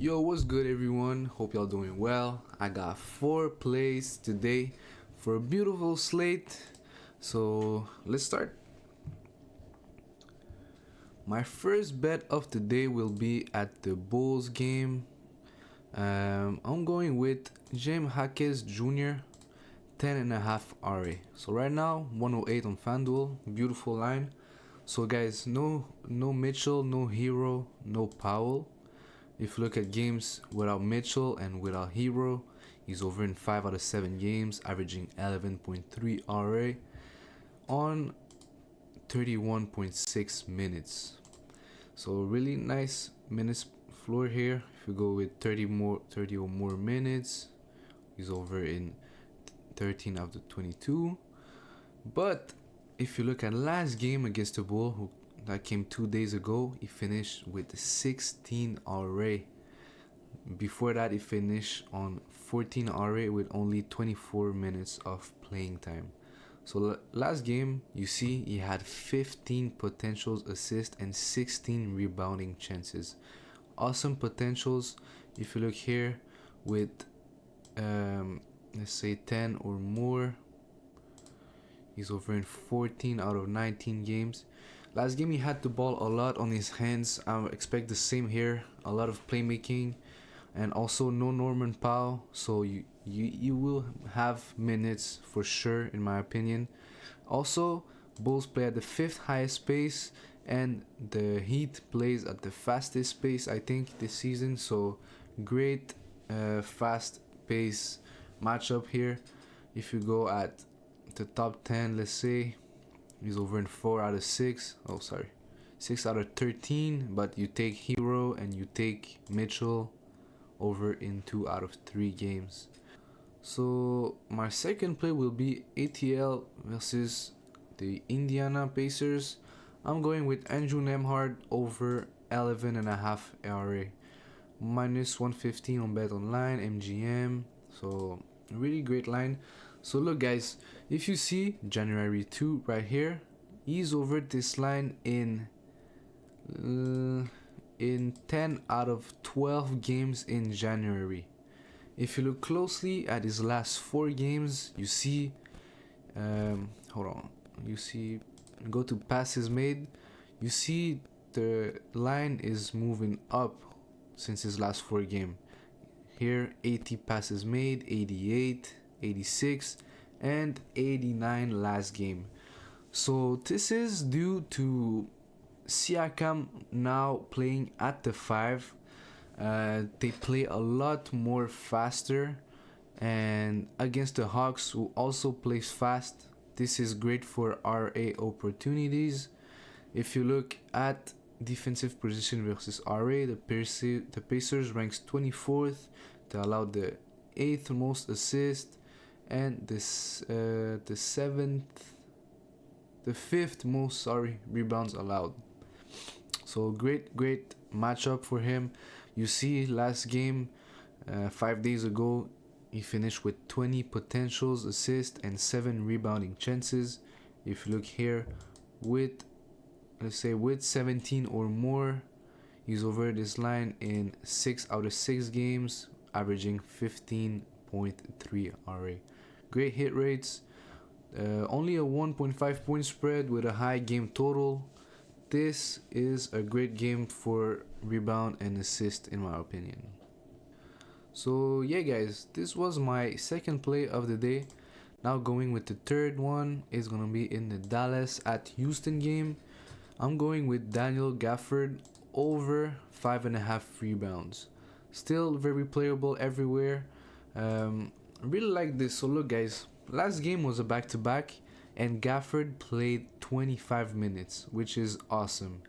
Yo, what's good everyone? Hope y'all doing well. I got 4 plays today for a beautiful slate. So let's start. My first bet of the day will be at the Bulls game. I'm going with James Hackes Jr. 10.5 RA. So right now 108 on FanDuel. Beautiful line. So guys, no Mitchell, no Hero, no Powell. If you look at games without Mitchell and without Hero, he's over in 5 out of 7 games, averaging 11.3 RA on 31.6 minutes. So really nice minutes floor here. If you go with 30 or more minutes, he's over in 13 out of 22. But if you look at last game against the Bull, that came 2 days ago, he finished with 16 RA. Before that, he finished on 14 RA with only 24 minutes of playing time. So last game, you see he had 15 potentials assists and 16 rebounding chances. Awesome potentials. If you look here with let's say 10 or more, he's over in 14 out of 19 games. Last game he had the ball a lot on his hands. I expect the same here. A lot of playmaking, and also no Norman Powell, so you will have minutes for sure, in my opinion. Also, Bulls play at the 5th highest pace, and the Heat plays at the fastest pace, I think, this season. So great fast pace matchup here. If you go at the top 10, let's say he's over in 4 out of 6. 6 out of 13, but you take Hero and you take Mitchell over in 2 out of 3 games. So my second play will be ATL versus the Indiana Pacers. I'm going with Andrew Nembhard over 11.5 RA, minus 115 on Bet Online, MGM. So really great line. So look guys, if you see January 2 right here, he's over this line in 10 out of 12 games in January. If you look closely at his last 4 games, you see go to passes made, you see the line is moving up since his last 4 games. Here 80 passes made, 88, 86, and 89 last game. So this is due to Siakam now playing at the 5. They play a lot more faster, and against the Hawks, who also plays fast, this is great for RA opportunities. If you look at defensive position versus RA, the Pacers ranks 24th. They allowed the 8th most assist and the 5th most rebounds allowed. So great matchup for him. You see last game 5 days ago, he finished with 20 potentials assists and 7 rebounding chances. If you look here with 17 or more, he's over this line in 6 out of 6 games, averaging 15.3 RA. Great hit rates. Only a 1.5 point spread with a high game total. This is a great game for rebound and assist, in my opinion. So yeah guys, this was my second play of the day. Now going with the third one is gonna be in the Dallas at Houston game. I'm going with Daniel Gafford over 5.5 rebounds. Still very playable everywhere. Really like this. So look guys, last game was a back-to-back and Gafford played 25 minutes, which is awesome.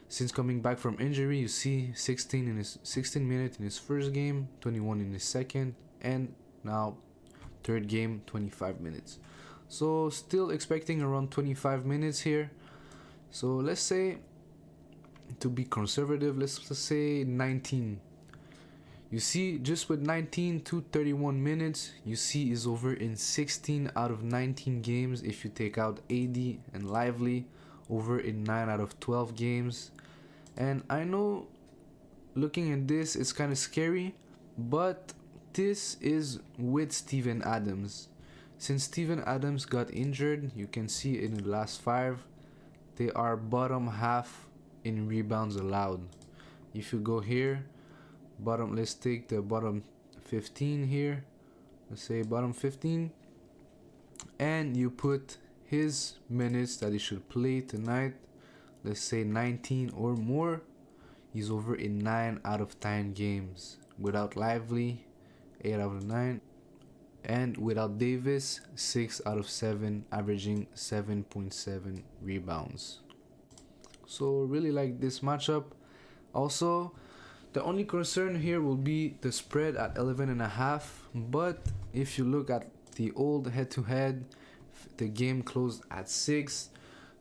Since coming back from injury, you see 16 minutes in his first game, 21 in his second, and now third game 25 minutes. So still expecting around 25 minutes here. So let's say, to be conservative, let's say 19. You see, just with 19 to 31 minutes, you see is over in 16 out of 19 games. If you take out AD and Lively, over in 9 out of 12 games. And I know looking at this, it's kind of scary, but this is with Steven Adams. Since Steven Adams got injured, you can see in the last 5, they are bottom half in rebounds allowed. If you go here, let's take the bottom 15 here, let's say bottom 15, and you put his minutes that he should play tonight, let's say 19 or more. He's over in 9 out of 10 games. Without Lively, 8 out of 9. And without Davis, 6 out of 7, averaging 7.7 rebounds. So really like this matchup. Also, the only concern here will be the spread at 11.5. But if you look at the old head-to-head, the game closed at 6.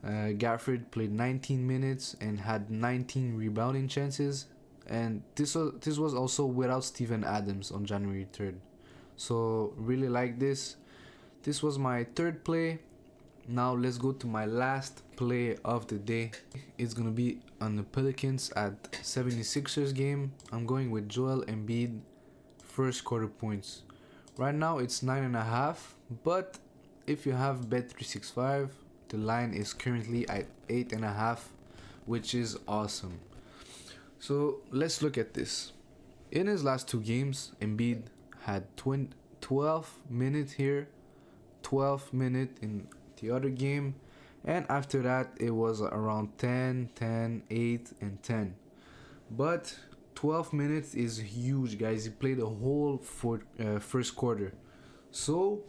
Gafford played 19 minutes and had 19 rebounding chances, and this was also without Steven Adams on January 3rd. So really like this. This was my third play. Now let's go to my last play of the day. It's gonna be on the Pelicans at 76ers game. I'm going with Joel Embiid first quarter points. Right now it's 9.5, but if you have Bet365, the line is currently at 8.5, which is awesome. So let's look at this. In his last 2 games, Embiid had 12 minutes here, 12 minutes in the other game, and after that it was around 10, 10, 8, and 10. But 12 minutes is huge, guys. He played the whole first quarter. So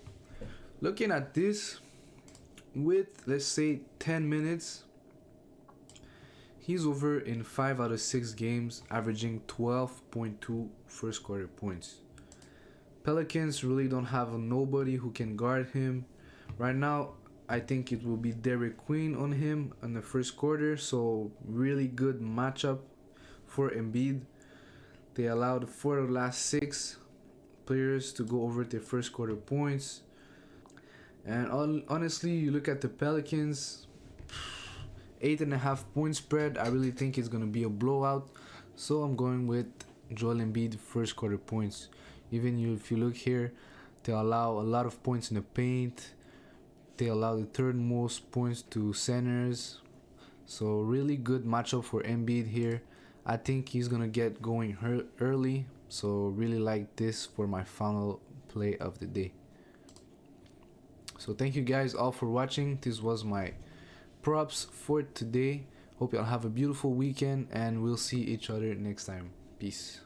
looking at this, with let's say 10 minutes, he's over in 5 out of 6 games, averaging 12.2 first quarter points. Pelicans really don't have nobody who can guard him. Right now, I think it will be Derek Queen on him in the first quarter, so really good matchup for Embiid. They allowed 4 of the last 6 players to go over their first quarter points. And honestly, you look at the Pelicans, 8.5 point spread. I really think it's going to be a blowout. So I'm going with Joel Embiid first quarter points. Even if you look here, they allow a lot of points in the paint. They allow the 3rd most points to centers. So really good matchup for Embiid here. I think he's going to get going early. So really like this for my final play of the day. So thank you guys all for watching. This was my props for today. Hope y'all have a beautiful weekend, and we'll see each other next time. Peace.